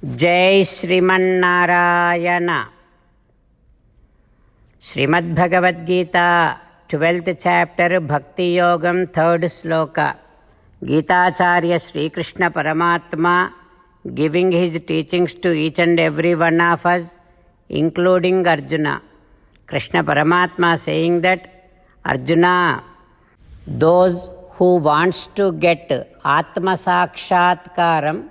जय Sriman Narayana. Shrimad Bhagavad Gita 12th chapter Bhakti Yogam 3rd Sloka. Gitacharya Sri Krishna Paramatma giving his teachings to each and every one of us, including Arjuna. Krishna Paramatma saying that Arjuna, those who wants to get Atma Sakshatkaram,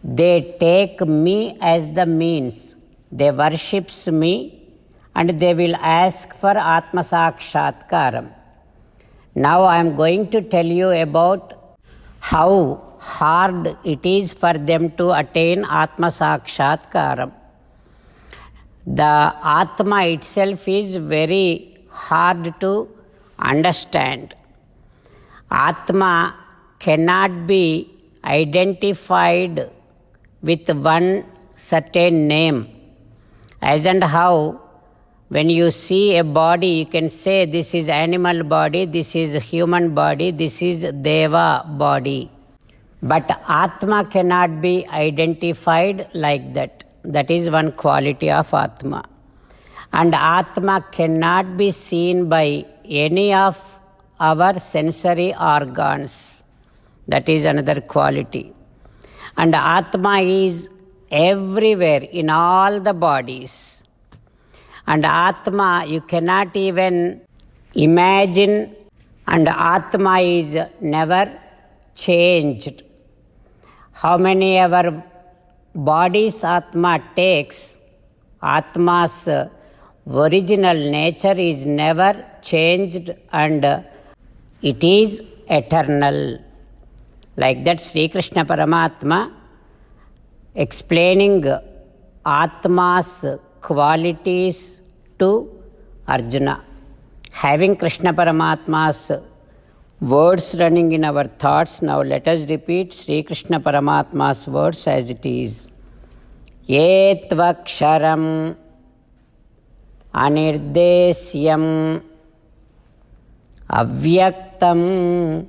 they take me as the means. They worships me and they will ask for Atma Sakshatkaram. Now I am going to tell you about how hard it is for them to attain Atma Sakshatkaram. The Atma itself is very hard to understand. Atma cannot be identified with one certain name. As and how when you see a body, you can say this is animal body, this is human body, this is Deva body. But Atma cannot be identified like that. That is one quality of Atma. And Atma cannot be seen by any of our sensory organs. That is another quality. And Atma is everywhere in all the bodies. And Atma you cannot even imagine, and Atma is never changed. How many ever bodies Atma takes, Atma's original nature is never changed and it is eternal. Like that, Sri Krishna Paramatma explaining Atma's qualities to Arjuna. Having Krishna Paramatma's words running in our thoughts, now let us repeat Sri Krishna Paramatma's words as it is. Yetvaksharam anirdesyam avyaktam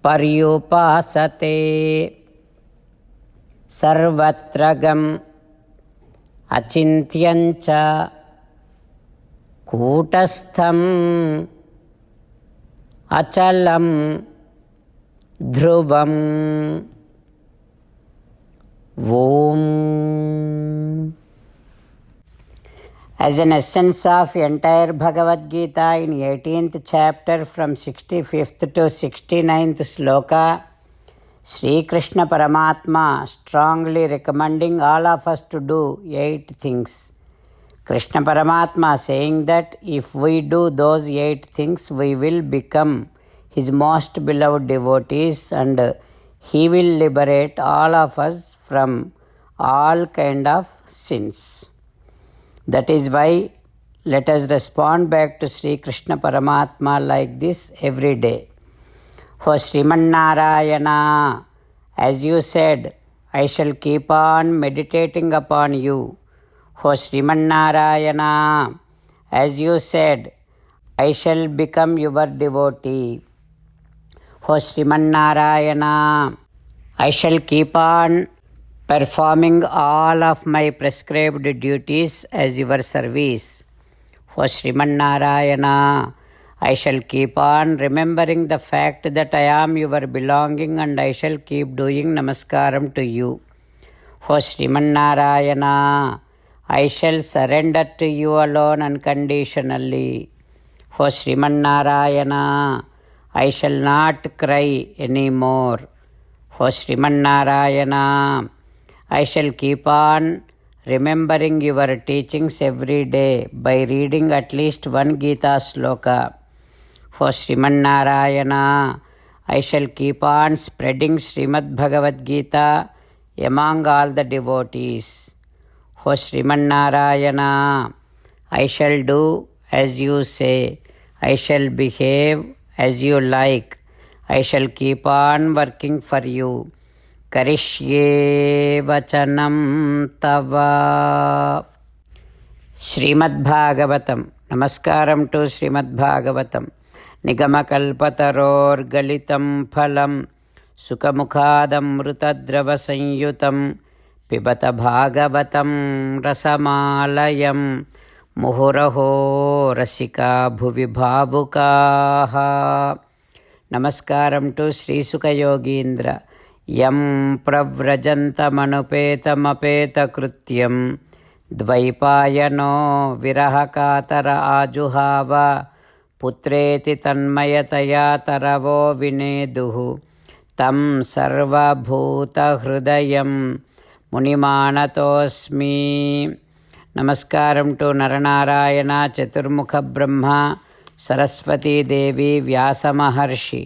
paryupasate sarvatragam achintyancha kutastham achalam dhruvam. Om. As an essence of entire Bhagavad Gita in 18th chapter from 65th to 69th sloka, Sri Krishna Paramatma strongly recommending all of us to do 8 things. Krishna Paramatma saying that if we do those 8 things, we will become his most beloved devotees and he will liberate all of us from all kind of sins. That is why let us respond back to Sri Krishna Paramatma like this every day. For Srimannarayana, as you said, I shall keep on meditating upon you. For Srimannarayana, as you said, I shall become your devotee. For Srimannarayana, I shall keep on performing all of my prescribed duties as your service. For Srimannarayana, I shall keep on remembering the fact that I am your belonging and I shall keep doing namaskaram to you. For Srimannarayana, I shall surrender to you alone unconditionally. For Srimannarayana, I shall not cry anymore. For Srimannarayana, I shall keep on remembering your teachings every day by reading at least one Gita sloka. For Srimannarayana, I shall keep on spreading Srimad Bhagavad Gita among all the devotees. For Srimannarayana, I shall do as you say. I shall behave as you like. I shall keep on working for you. Karishye vachanam tava. Srimad Bhagavatam. Namaskaram to Srimad Bhagavatam. Nigamakalpataror galitam phalam Sukhamukhadam mrutadrava sanyutam పిబత Bhagavatam రసమాలయం ముహురహో రసికా భువి భావుకాః. నమస్కారం to శ్రీసుఖయోగీంద్ర. యం ప్రవ్రజంతమనుపేతమపేతకృత్యం ద్వైపాయనో విరహకాతర ఆజుహావ పుత్రేతి తన్మయతయా తరవో వినేదుః తం సర్వభూతహృదయం మునిమానతోస్మి. నమస్కారం to Nara Narayana చతుర్ముఖ బ్రహ్మ సరస్వతీదేవి వ్యాసమహర్షి.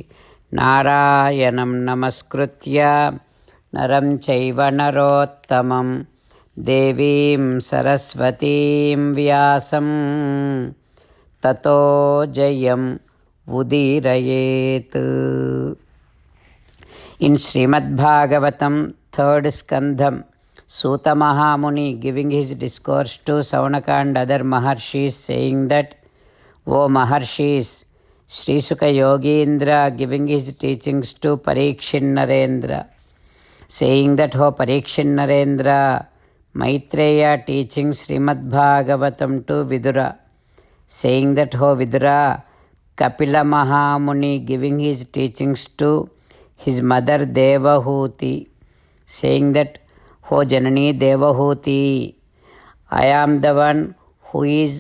నారాయణం నమస్కృత్య నరం చైవ నరోత్తమం దేవీం సరస్వతీం వ్యాసం తతో జయం ఉదీరయేత్. In Srimad Bhagavatam, 3rd Skandham, Suta Mahamuni giving his discourse to Saunaka and other Maharshis, saying that, O Maharshis, Sri Sukha Yogindra giving his teachings to Parikshin Narendra, saying that, O Parikshin Narendra, Maitreya teaching Srimad Bhagavatam to Vidura, saying that, O Vidura, Kapila Mahamuni giving his teachings to his mother Devahuti, saying that, O Janani Devahuti, I am the one who is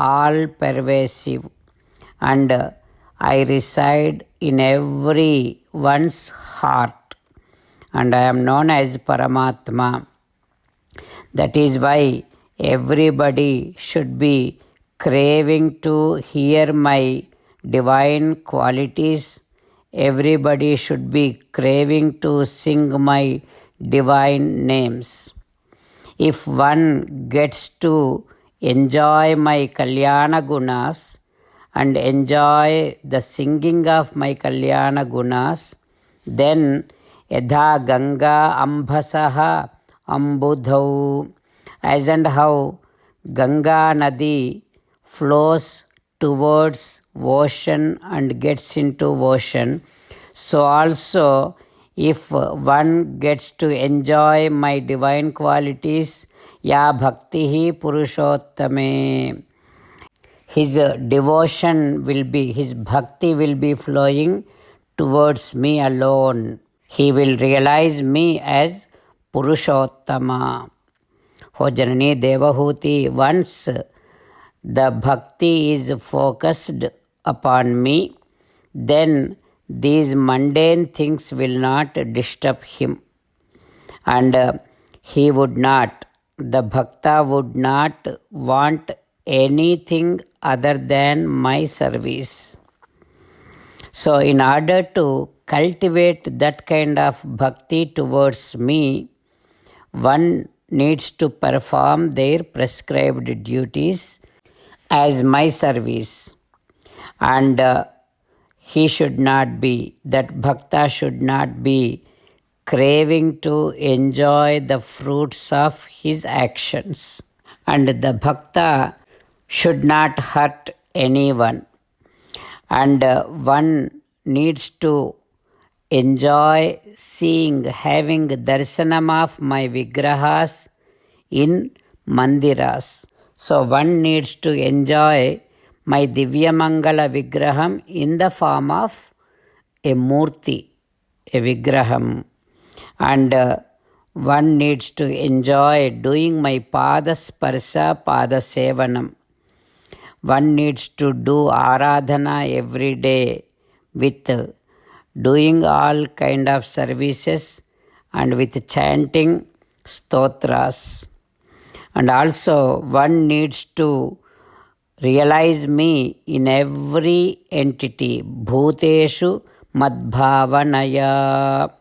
all pervasive and I reside in everyone's heart and I am known as Paramatma. That is why everybody should be craving to hear my divine qualities. Everybody should be craving to sing my divine names. If one gets to enjoy my Kalyana Gunas and enjoy the singing of my Kalyana Gunas, then Yadha Ganga Ambhasaha Ambudhau, as and how Ganga Nadi flows towards ocean and gets into ocean, so also if one gets to enjoy my divine qualities, ya bhaktihi purushottame, his devotion will be, his bhakti will be flowing towards me alone. He will realize me as Purushottama. O Janani Devahuti, once the bhakti is focused upon me, then these mundane things will not disturb him. And he would not, the bhakta would not want anything other than my service. So in order to cultivate that kind of bhakti towards me, one needs to perform their prescribed duties as my service. And he should not be, that bhakta should not be craving to enjoy the fruits of his actions. And the bhakta should not hurt anyone. And one needs to enjoy seeing, having darshanam of my vigrahas in mandiras. So one needs to enjoy my Divya Mangala Vigraham in the form of a Murti, a Vigraham. And one needs to enjoy doing my Pada Sparsha, Pada Sevanam. One needs to do Aradhana every day with doing all kind of services and with chanting stotras. And also one needs to realize me in every entity, bhuteshu madbhavanaya.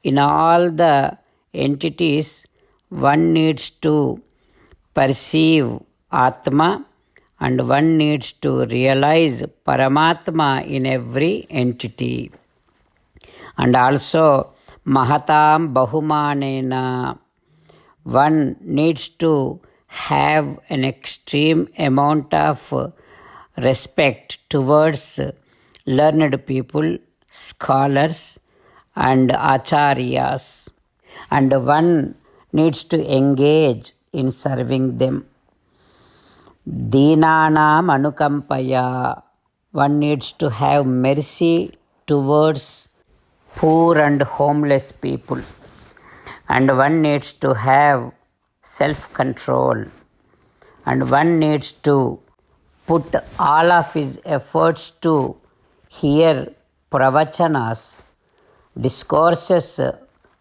In all the entities, one needs to perceive Atma and one needs to realize Paramatma in every entity. And also Mahatam Bahumanena, one needs to have an extreme amount of respect towards learned people, scholars and acharyas. And one needs to engage in serving them. Deenanam anukampaya, one needs to have mercy towards poor and homeless people. And one needs to have self-control. And one needs to put all of his efforts to hear pravachanas, discourses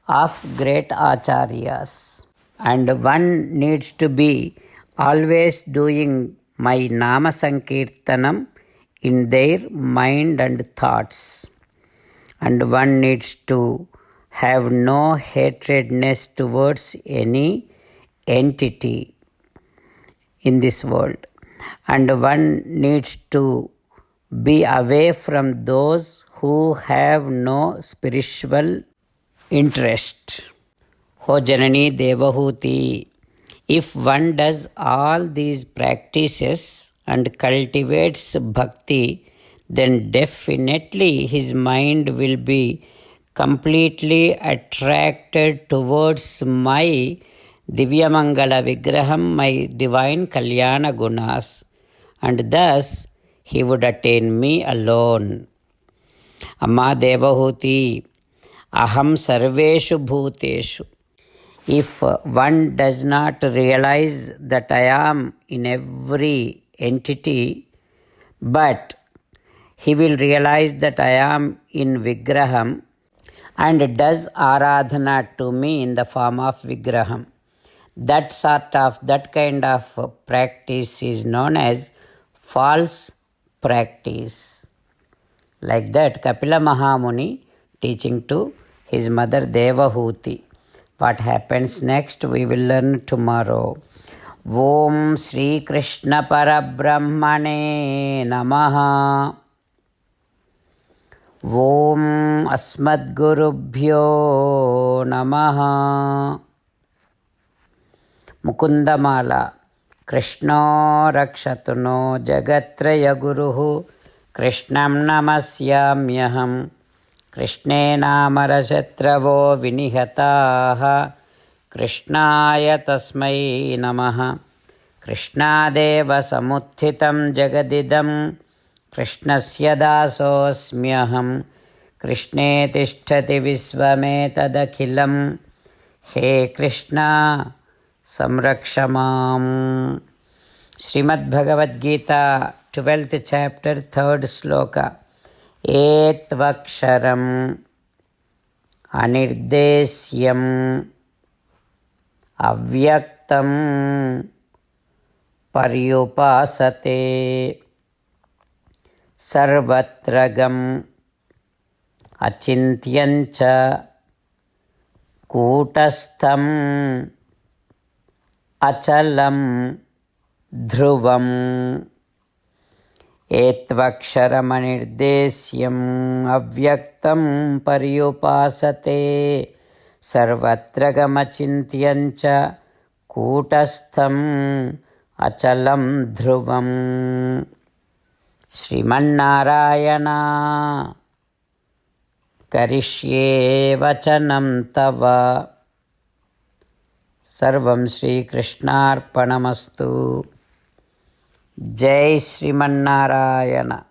of great acharyas. And one needs to be always doing my nama sankirtanam in their mind and thoughts. And one needs to have no hatredness towards any entity in this world. And one needs to be away from those who have no spiritual interest. O Janani Devahuti, if one does all these practices and cultivates bhakti, then definitely his mind will be completely attracted towards my Divyamangala Vigraham, my divine Kalyana Gunas, and thus he would attain me alone. Amma Devahuti, Aham Sarveshu Bhuteshu. If one does not realize that I am in every entity, but he will realize that I am in Vigraham and does Aradhana to me in the form of Vigraham. That kind of practice is known as false practice. Like that, Kapila Mahamuni teaching to his mother Devahuti. What happens next we will learn tomorrow. Om Sri Krishna Parabrahmane Namaha. Om Asmadgurubhyo Namaha. Mukundamala. Krishna Rakshatu no Jagatraya Guruhu. Krishnam Namasyamyaham. Krishnena Marashatravo Vinihataha. Krishnaya Tasmai Namaha. Krishnadeva Samuthitam Jagadidam. Krishnasya Dasosmyaham. Krishne Tishtati Visvametadakhilam. He Krishna Samrakshamam. Srimad Bhagavad Gita, 12th chapter, 3rd sloka. Etvaksharam anirdesyam avyaktam paryupasate sarvatragam achintyancha kutastham achalam dhruvam. Etvaksharamanirdeshyam avyaktam paryupasate sarvatragamachintyancha kutastham achalam dhruvam. Srimannarayana karishye vachanam tava. Sarvam Shri Krishnarpanamastu. Jai Srimannarayana.